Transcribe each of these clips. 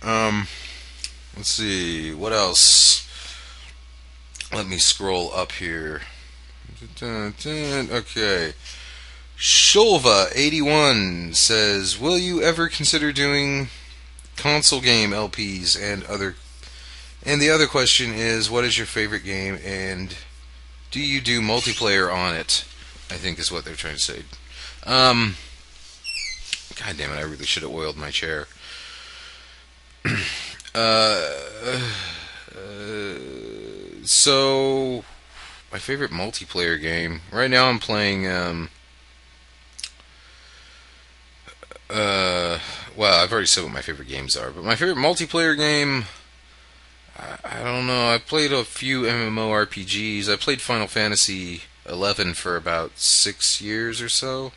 Um, let's see. What else? Let me scroll up here. Okay. Shulva81 says, "Will you ever consider doing console game LPs and other?" And the other question is, "What is your favorite game and do you do multiplayer on it?" I think is what they're trying to say. Um, God damn it! I really should have oiled my chair. Uh, so my favorite multiplayer game right now, I'm playing. Uh, well, I've already said what my favorite games are, but my favorite multiplayer game, I don't know. I played a few MMORPGs. I played Final Fantasy 11 for about 6 years or so.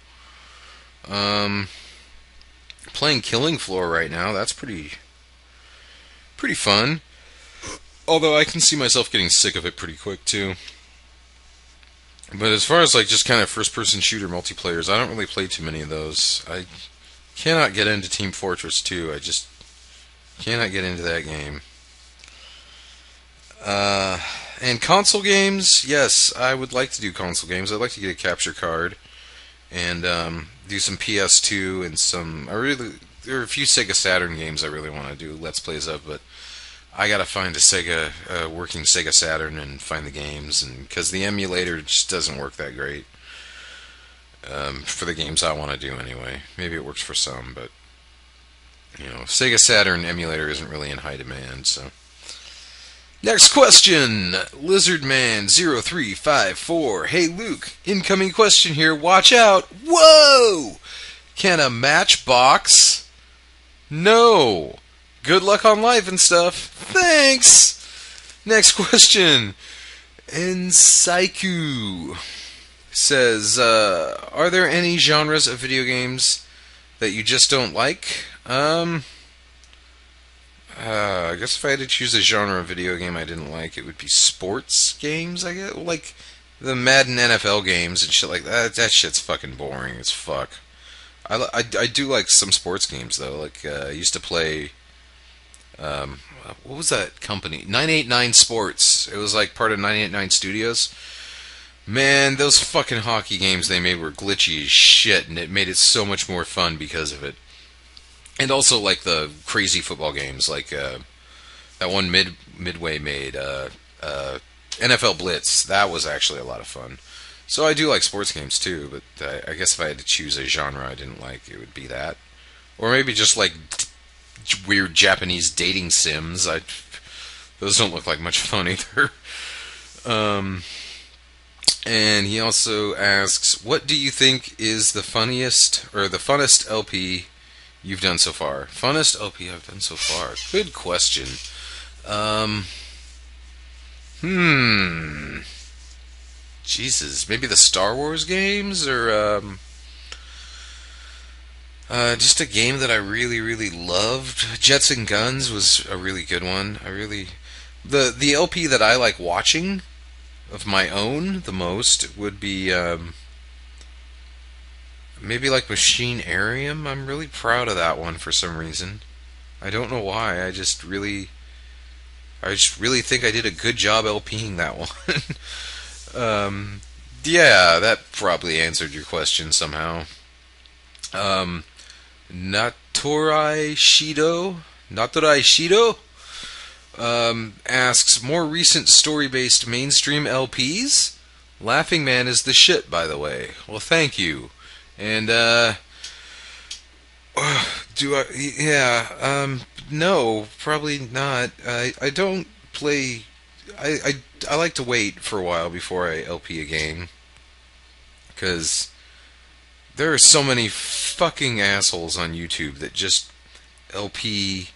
Um, Playing Killing Floor right now. That's pretty fun. Although I can see myself getting sick of it pretty quick too. But as far as like just kind of first-person shooter multiplayers, I don't really play too many of those. I cannot get into Team Fortress 2. I just cannot get into that game. Uh, and console games, yes, I would like to do console games. I'd like to get a capture card and do some PS2 and some. There are a few Sega Saturn games I really want to do Let's Plays of, but I gotta find a Sega, working Sega Saturn and find the games, and because the emulator just doesn't work that great for the games I want to do anyway. Maybe it works for some, but Sega Saturn emulator isn't really in high demand. So, next question, Lizardman0354. Hey Luke, incoming question here. Watch out! Whoa! Can a matchbox? No. Good luck on life and stuff. Thanks. Next question. Ensaiku says, are there any genres of video games that you just don't like? I guess if I had to choose a genre of video game I didn't like, it would be sports games, I guess. Like the Madden NFL games and shit like that. That shit's fucking boring as fuck. I do like some sports games, though. Like, I used to play um, what was that company? 989 Sports. It was like part of 989 Studios. Man, those fucking hockey games they made were glitchy as shit, and it made it so much more fun because of it. And also like the crazy football games, like that one Midway made, NFL Blitz. That was actually a lot of fun. So I do like sports games too, but I guess if I had to choose a genre I didn't like, it would be that, or maybe just like weird Japanese dating sims. Those don't look like much fun either. Um, and he also asks, "What do you think is the funniest or the funnest LP you've done so far?" Funnest LP I've done so far. Good question. Um, hmm. Jesus, maybe the Star Wars games, or just a game that I really, really loved. Jets and Guns was a really good one. The LP that I like watching of my own the most would be maybe like Machinarium. I'm really proud of that one for some reason. I don't know why. I just really think I did a good job LPing that one. Yeah, that probably answered your question somehow. Um, Naturai Shido asks, more recent story-based mainstream LPs? Laughing Man is the shit, by the way. Well, thank you. And, do I, yeah, no, probably not. I don't play, I like to wait for a while before I LP a game, because there are so many fucking assholes on YouTube that just LP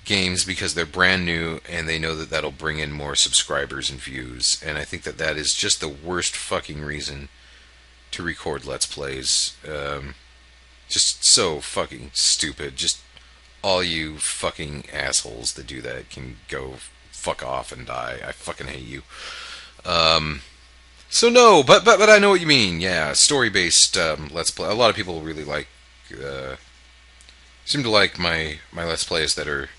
games because they're brand new and they know that that'll bring in more subscribers and views. And I think that that is just the worst fucking reason to record Let's Plays. Just so fucking stupid. Just all you fucking assholes that do that can go fuck off and die. I fucking hate you. So no, but I know what you mean. Yeah, story based Let's Play. A lot of people really like seem to like my Let's Plays that are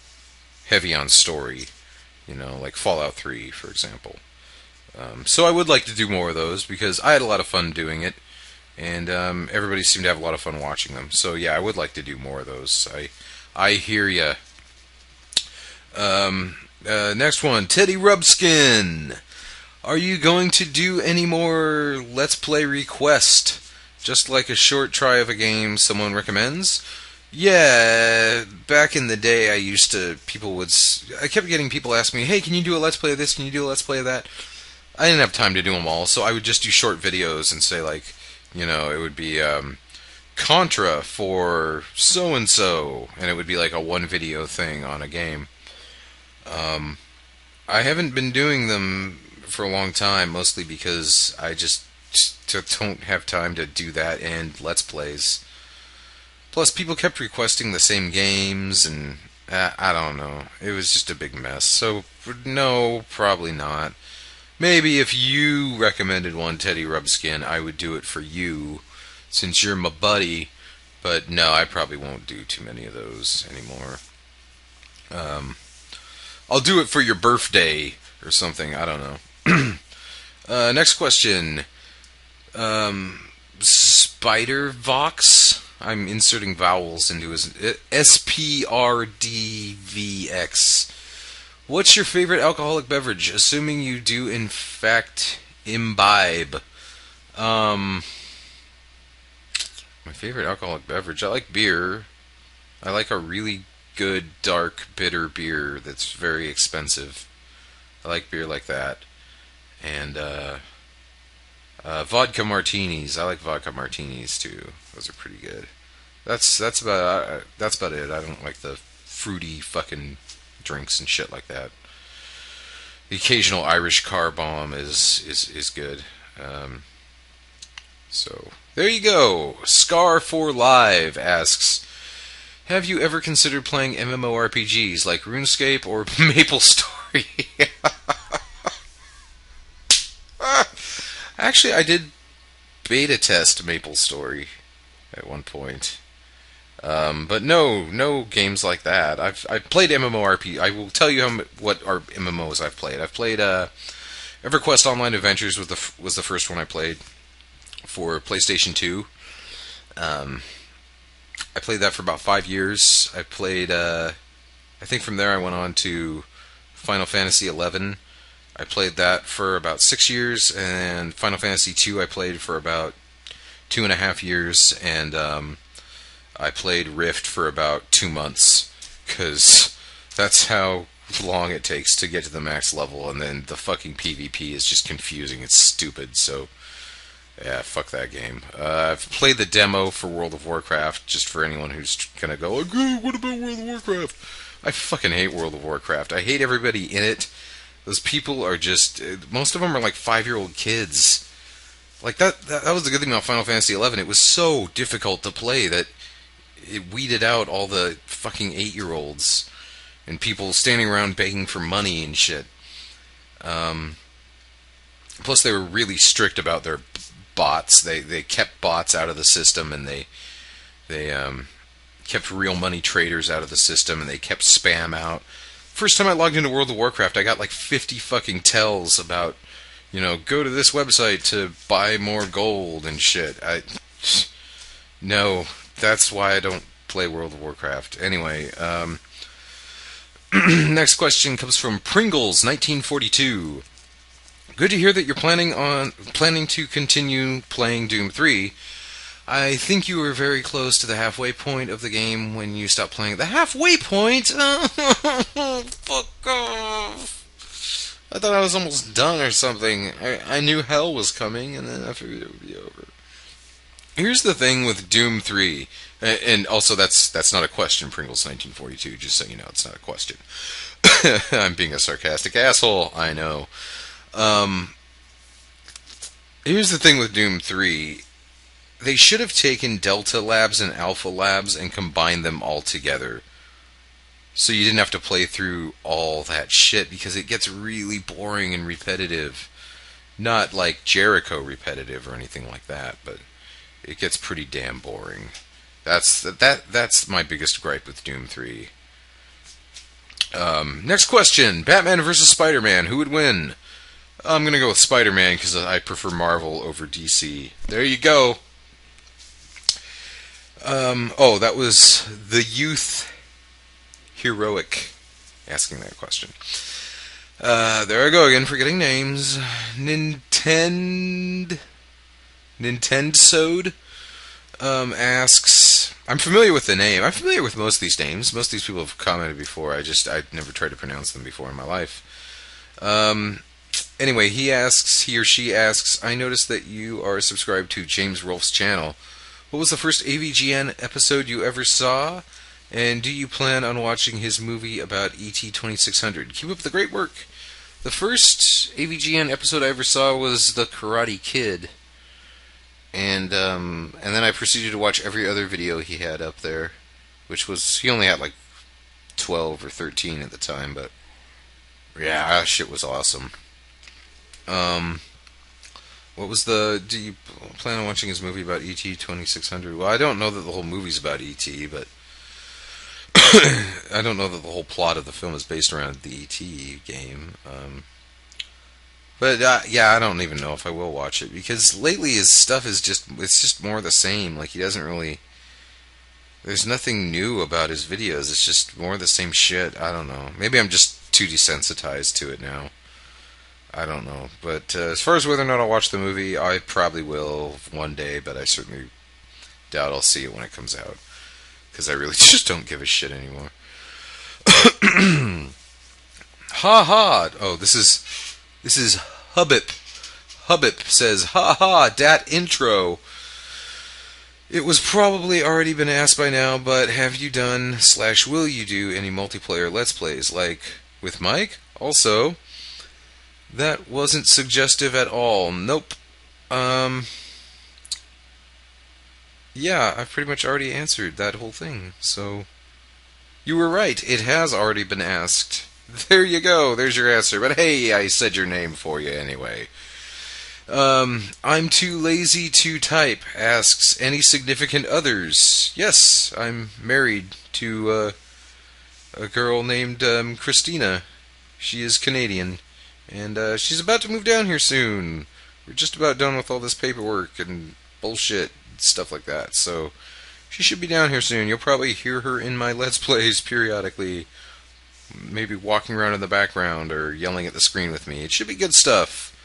heavy on story. Like Fallout 3, for example. So I would like to do more of those because I had a lot of fun doing it, and everybody seemed to have a lot of fun watching them. So yeah, I would like to do more of those. I hear ya. Next one, Teddy Rubskin. Are you going to do any more Let's Play request? Just like a short try of a game someone recommends? Yeah, back in the day I kept getting people ask me, hey, can you do a Let's Play of this? Can you do a Let's Play of that? I didn't have time to do them all, so I would just do short videos and say, like, it would be Contra for so-and-so, and it would be like a one video thing on a game. I haven't been doing them for a long time, mostly because I just don't have time to do that and Let's Plays. Plus, people kept requesting the same games, and I don't know. It was just a big mess. So, no, probably not. Maybe if you recommended one, Teddy Rubskin, I would do it for you, since you're my buddy. But no, I probably won't do too many of those anymore. I'll do it for your birthday or something. I don't know. Next question. Spider Vox. I'm inserting vowels into his SPRDVX. What's your favorite alcoholic beverage? Assuming you do in fact imbibe. My favorite alcoholic beverage. I like beer. I like a really good dark bitter beer that's very expensive. I like beer like that. And vodka martinis. I like vodka martinis too. Those are pretty good. That's about it. I don't like the fruity fucking drinks and shit like that. The occasional Irish car bomb is good. So there you go. Scar4Live asks, have you ever considered playing MMORPGs like RuneScape or MapleStory? Actually, I did beta test MapleStory at one point. But no games like that. I've played MMORPG. I will tell you what are MMOs I've played. I've played EverQuest Online Adventures was the first one I played for PlayStation 2. I played that for about 5 years. I played. I think from there I went on to Final Fantasy 11. I played that for about 6 years, and Final Fantasy 2 I played for about 2.5 years, and I played Rift for about 2 months, because that's how long it takes to get to the max level, and then the fucking PvP is just confusing. It's stupid, so yeah, fuck that game. I've played the demo for World of Warcraft, just for anyone who's gonna go, okay, what about World of Warcraft? I fucking hate World of Warcraft. I hate everybody in it. Those people are just, most of them are like 5-year-old kids. Like that was the good thing about Final Fantasy 11. It was so difficult to play that it weeded out all the fucking 8-year-olds and people standing around begging for money and shit. Plus, they were really strict about their bots. They kept bots out of the system, and they kept real money traders out of the system, and they kept spam out. First time I logged into World of Warcraft, I got like 50 fucking tells about, go to this website to buy more gold and shit. No, that's why I don't play World of Warcraft. Anyway, next question comes from Pringles 1942. Good to hear that you're planning to continue playing Doom 3. I think you were very close to the halfway point of the game when you stopped playing. The halfway point? Fuck off. I thought I was almost done or something. I knew hell was coming, and then I figured it would be over. Here's the thing with Doom 3, and also that's not a question, Pringles 1942, just so you know, it's not a question. I'm being a sarcastic asshole, I know. Here's the thing with Doom 3. They should have taken Delta Labs and Alpha Labs and combined them all together. So you didn't have to play through all that shit, because it gets really boring and repetitive. Not like Jericho repetitive or anything like that, but it gets pretty damn boring. That's my biggest gripe with Doom 3. Next question: Batman versus Spider-Man. Who would win? I'm gonna go with Spider-Man because I prefer Marvel over DC. There you go. Oh, that was the youth heroic asking that question. There I go again, forgetting names. Nintendosode asks. I'm familiar with the name. I'm familiar with most of these names. Most of these people have commented before. I've never tried to pronounce them before in my life. Anyway, he or she asks, I noticed that you are subscribed to James Rolfe's channel. What was the first AVGN episode you ever saw? And do you plan on watching his movie about ET 2600? Keep up the great work. The first AVGN episode I ever saw was The Karate Kid. And then I proceeded to watch every other video he had up there, which was, he only had like 12 or 13 at the time, but yeah, that shit was awesome. What was do you plan on watching his movie about ET 2600? Well, I don't know that the whole movie's about ET, but I don't know that the whole plot of the film is based around the ET game. But yeah, I don't even know if I will watch it because lately his stuff is it's just more the same. Like he doesn't really, there's nothing new about his videos. It's just more the same shit. I don't know. Maybe I'm just too desensitized to it now. I don't know. But as far as whether or not I'll watch the movie, I probably will one day, but I certainly doubt I'll see it when it comes out because I really just don't give a shit anymore. Ha ha! Oh, this is Hubbip. Hubbip says, ha ha, dat intro. It was probably already been asked by now, but have you done / will you do any multiplayer Let's Plays, like with Mike? Also, that wasn't suggestive at all. Nope. Yeah, I've pretty much already answered that whole thing, so you were right. It has already been asked. There you go. There's your answer. But hey, I said your name for you anyway. I'm too lazy to type. Asks, any significant others? Yes, I'm married to a girl named Christina. She is Canadian. And she's about to move down here soon. We're just about done with all this paperwork and bullshit and stuff like that. So she should be down here soon. You'll probably hear her in my Let's Plays periodically. Maybe walking around in the background or yelling at the screen with me. It should be good stuff.